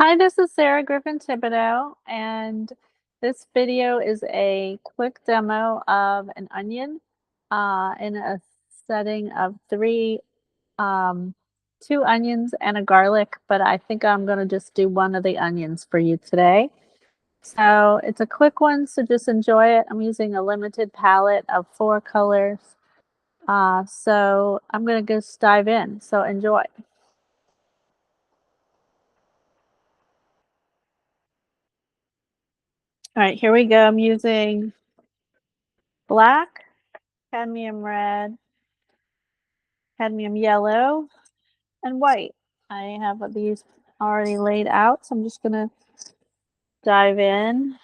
Hi, this is Sarah Griffin Thibodeaux, and this video is a quick demo of an onion in a setting of um, two onions and a garlic, but I think I'm going to just do one of the onions for you today. So it's a quick one, so just enjoy it. I'm using a limited palette of 4 colors. So I'm going to just dive in, so enjoy. All right, here we go. I'm using black, cadmium red, cadmium yellow, and white. I have these already laid out, so I'm just going to dive in.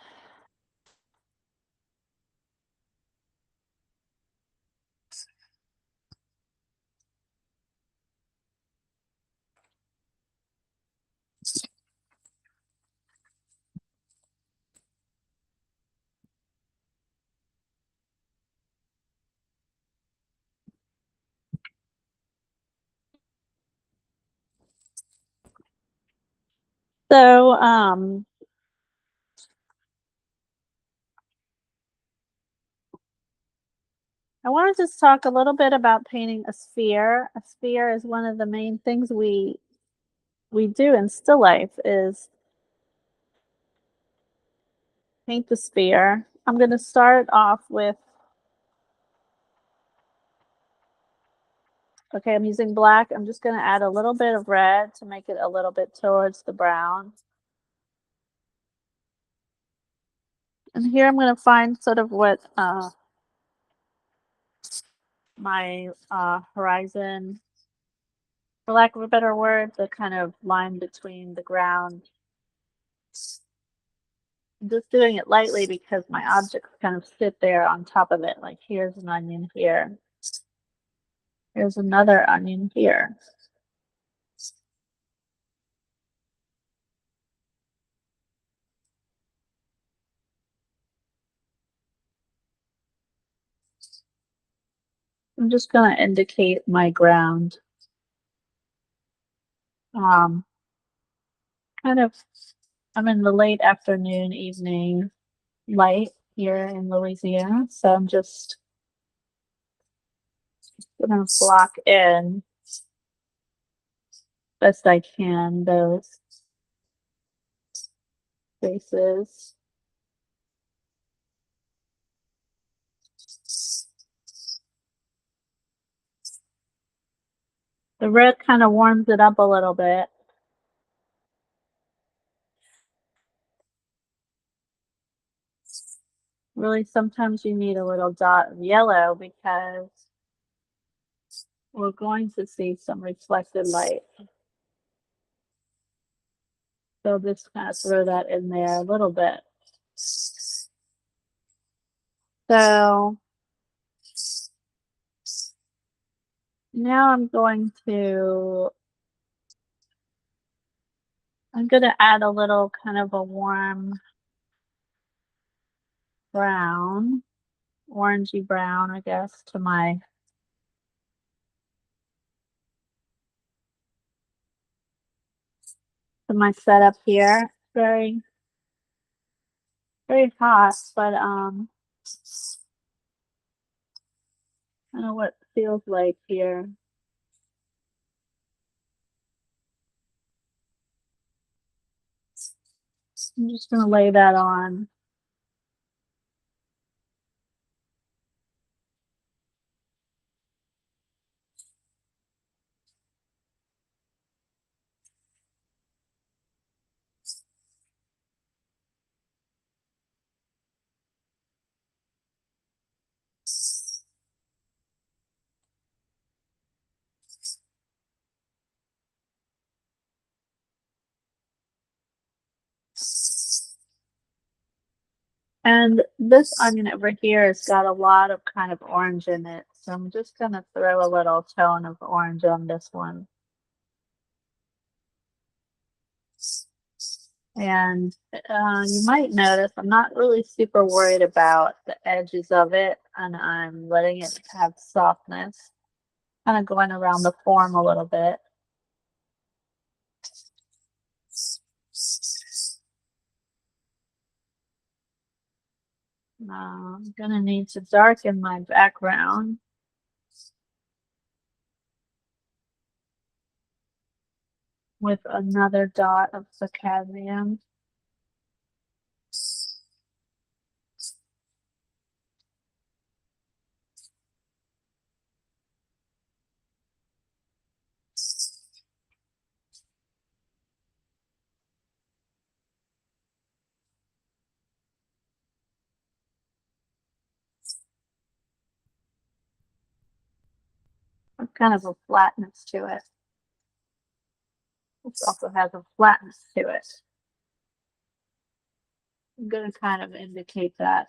So I want to just talk a little bit about painting a sphere. A sphere is one of the main things we do in still life is paint the sphere. I'm going to start off with, okay, I'm using black. I'm just going to add a little bit of red to make it a little bit towards the brown. And here I'm going to find sort of what my horizon, for lack of a better word, the kind of line between the ground. I'm just doing it lightly because my objects kind of sit there on top of it. Like here's an onion here. Here's another onion here. I'm just going to indicate my ground. Kind of, I'm in the late afternoon, evening light here in Louisiana. So I'm just going to block in best I can those spaces. The red kind of warms it up a little bit. Really, sometimes you need a little dot of yellow because we're going to see some reflected light. So just kind of throw that in there a little bit. So now I'm going to add a little kind of a warm brown, orangey brown, I guess, to my setup here. Very, very hot, but I don't know what it feels like here. I'm just gonna lay that on. And this onion over here has got a lot of kind of orange in it. So I'm just going to throw a little tone of orange on this one. And you might notice I'm not really super worried about the edges of it. And I'm letting it have softness. Kind of going around the form a little bit. I'm gonna need to darken my background. With another dot of the cadmium. Kind of a flatness to it. This also has a flatness to it. I'm going to kind of indicate that.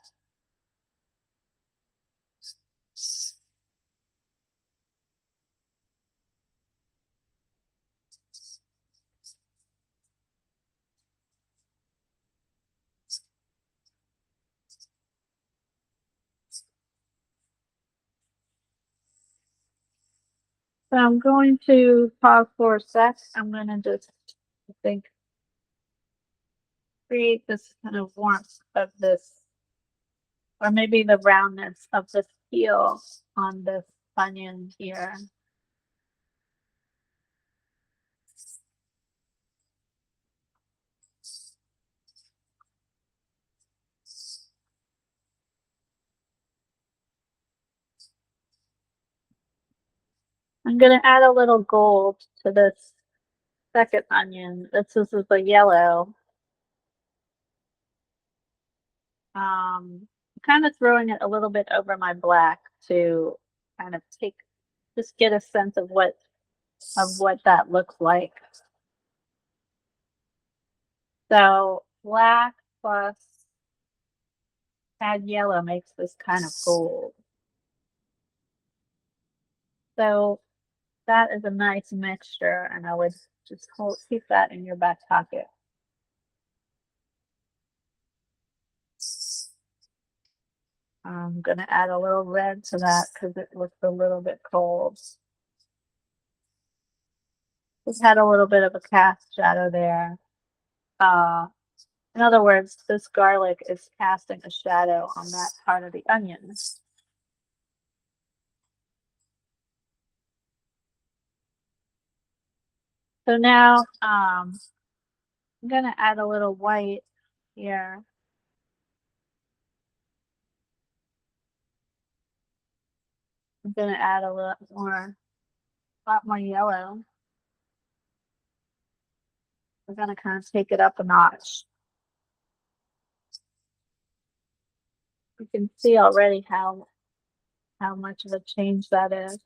So I'm going to pause for a sec. I'm going to just, I think, create this kind of warmth of this, or maybe the roundness of this peel on this onion here. I'm going to add a little gold to this second onion. This is the yellow. Kind of throwing it a little bit over my black to kind of just get a sense of what that looks like. So black plus add yellow makes this kind of gold. So that is a nice mixture, and I would just keep that in your back pocket. I'm going to add a little red to that because it looks a little bit cold. Just had a little bit of a cast shadow there. In other words, this garlic is casting a shadow on that part of the onion. So now I'm going to add a little white here. I'm going to add a lot more yellow. We're going to kind of take it up a notch. You can see already how much of a change that is.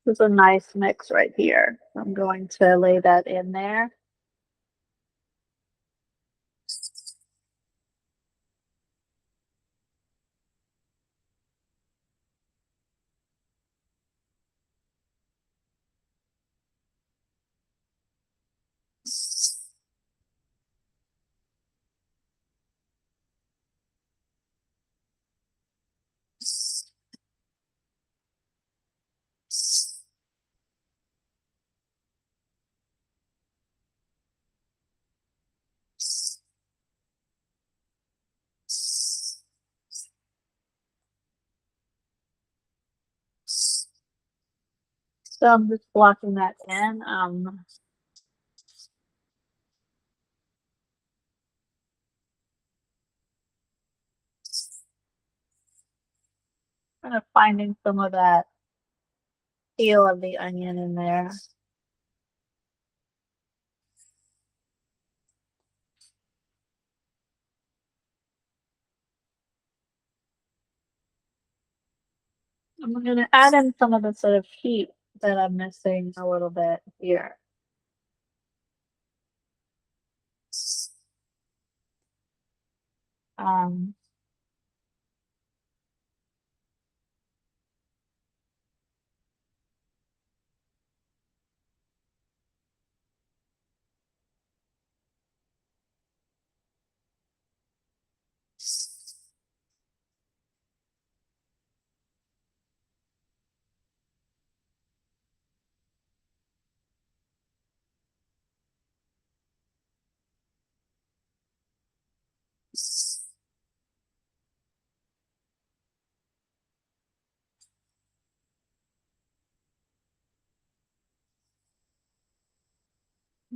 This is a nice mix right here. I'm going to lay that in there. So I'm just blocking that in. Kind of finding some of that peel of the onion in there. I'm going to add in some of the sort of heat that I'm missing a little bit here. Um,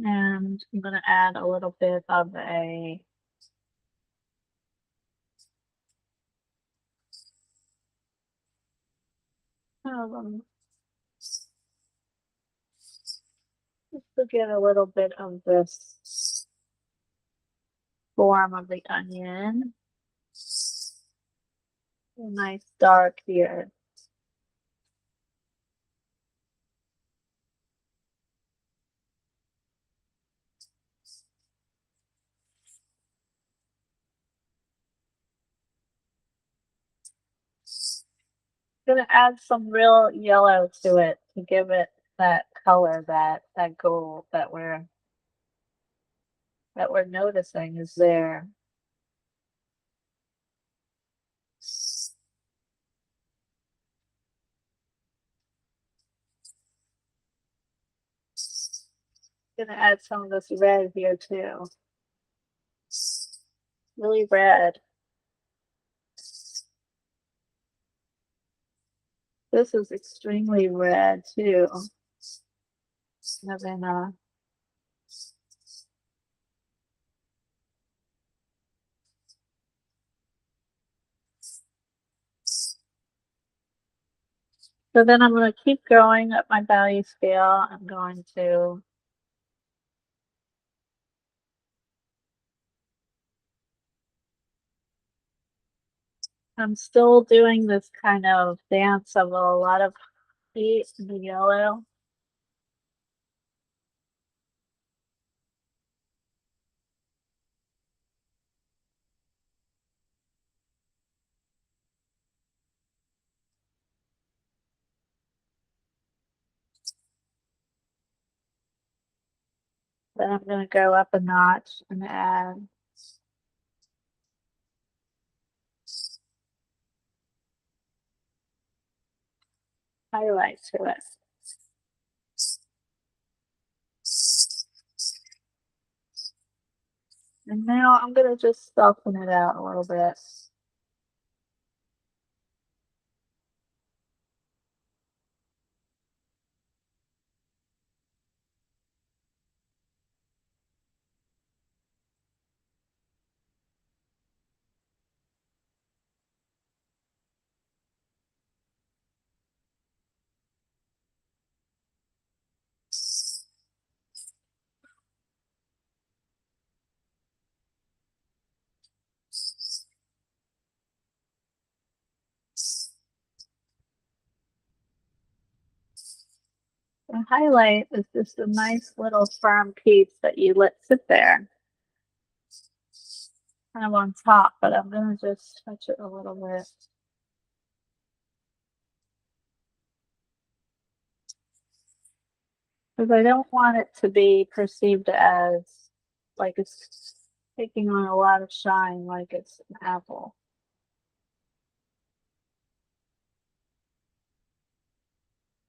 And I'm going to add a little bit of a just to get a little bit of this form of the onion. A nice dark here. Gonna add some real yellow to it to give it that color, that gold that we're noticing is there. Gonna add some of this red here too. Really red. This is extremely red too. Having so then I'm going to keep going up my value scale. I'm going to I'm still doing this kind of dance of a lot of heat in the yellow. Then I'm going to go up a notch and add highlight to it. And now I'm going to just soften it out a little bit. The highlight is just a nice little firm piece that you let sit there, kind of on top, but I'm going to just touch it a little bit. Because I don't want it to be perceived as like it's taking on a lot of shine, like it's an apple.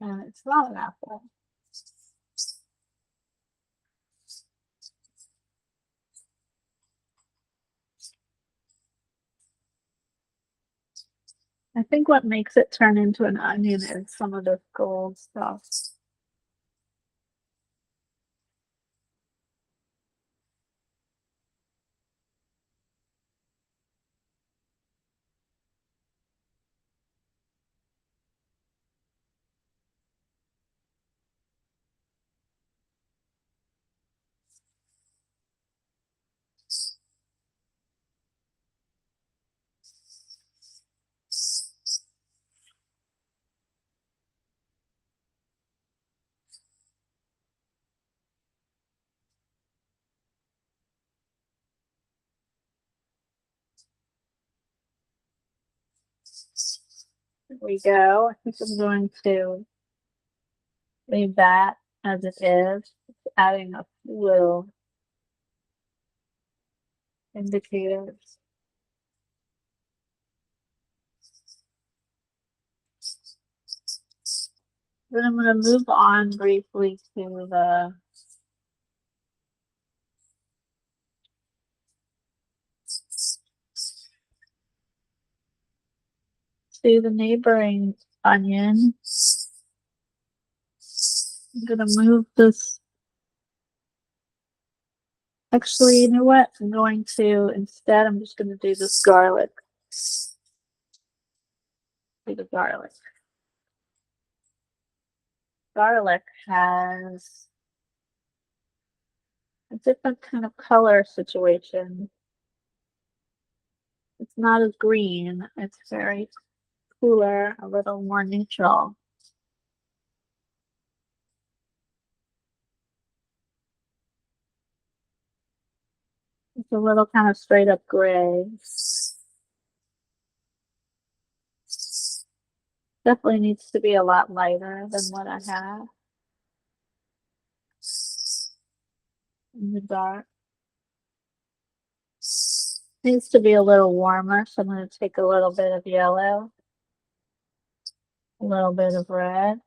And it's not an apple. I think what makes it turn into an onion is some of this gold stuff. There we go. I think I'm going to leave that as it is, just adding a few little indicators. Then I'm going to move on briefly to the neighboring onion. I'm going to move this Actually, you know what? I'm going to, instead, I'm just going to do this garlic. Do the garlic. Garlic has a different kind of color situation. It's not as green. It's very cooler, a little more neutral. It's a little kind of straight up gray. Definitely needs to be a lot lighter than what I have in the dark. Needs to be a little warmer, so I'm going to take a little bit of yellow, a little bit of red.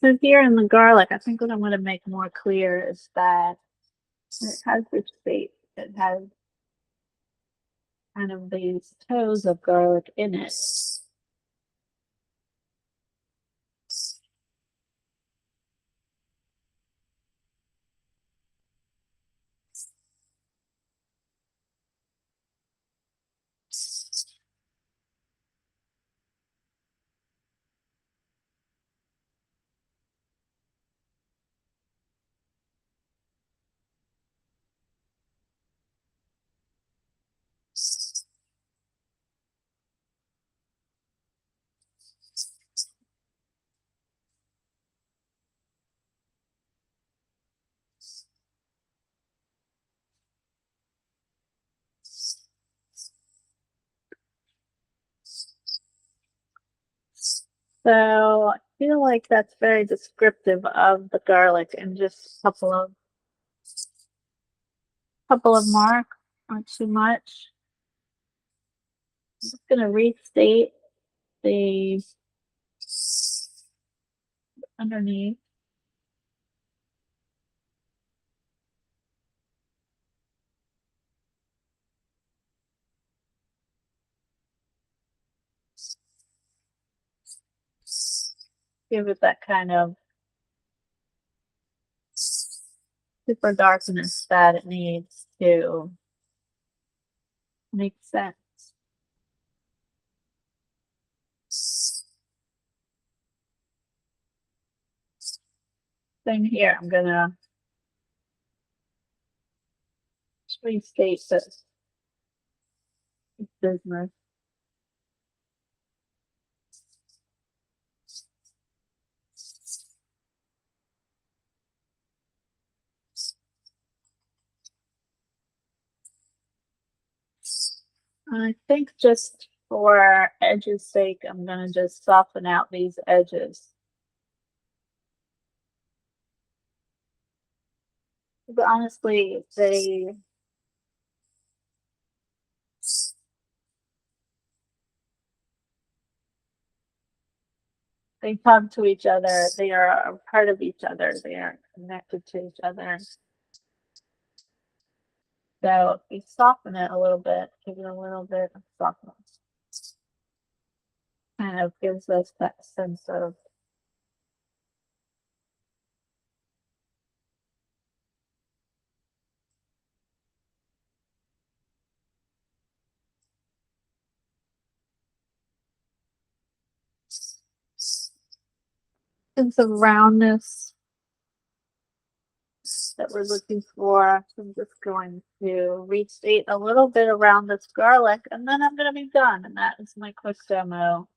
So here in the garlic, I think what I'm going to make more clear is that it has this shape. It has kind of these toes of garlic in it. So I feel like that's very descriptive of the garlic and just a couple of marks, not too much. I'm just going to restate the underneath. Give it that kind of super darkness that it needs to make sense. Same here. I'm going to restate this business. I think just for edges sake, I'm going to just soften out these edges. But honestly, they talk to each other. They are a part of each other. They are connected to each other. So we soften it a little bit, give it a little bit of softness. Kind of gives us that sense of roundness that we're looking for. So I'm just going to restate a little bit around this garlic, and then I'm going to be done. And that is my quick demo.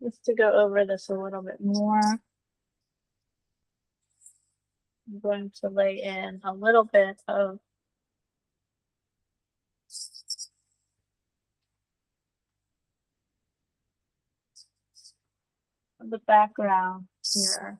Just to go over this a little bit more, I'm going to lay in a little bit of the background here.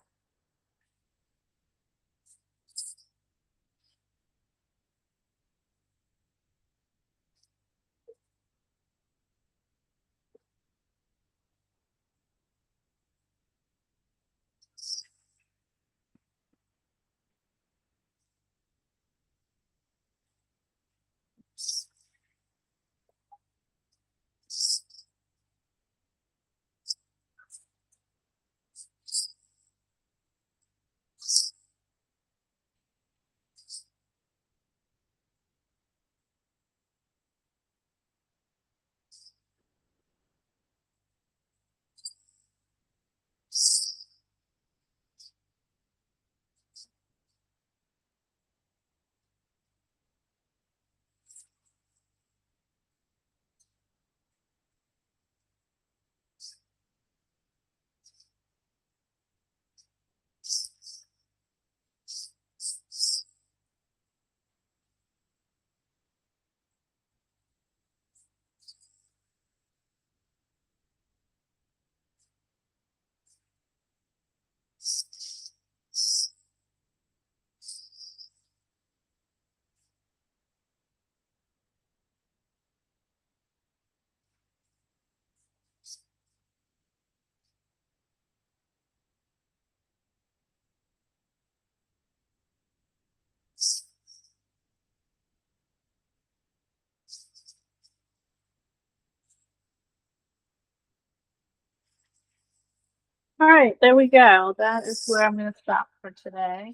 All right, there we go. That is where I'm going to stop for today.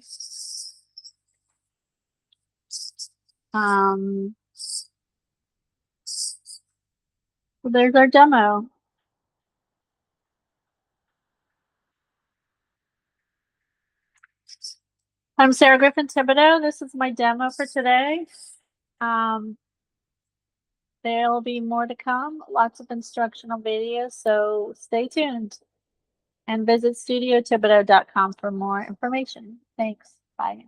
So there's our demo. I'm Sarah Griffin Thibodeaux. This is my demo for today. There'll be more to come, lots of instructional videos, so stay tuned and visit studiothibodeaux.com for more information. Thanks. Bye.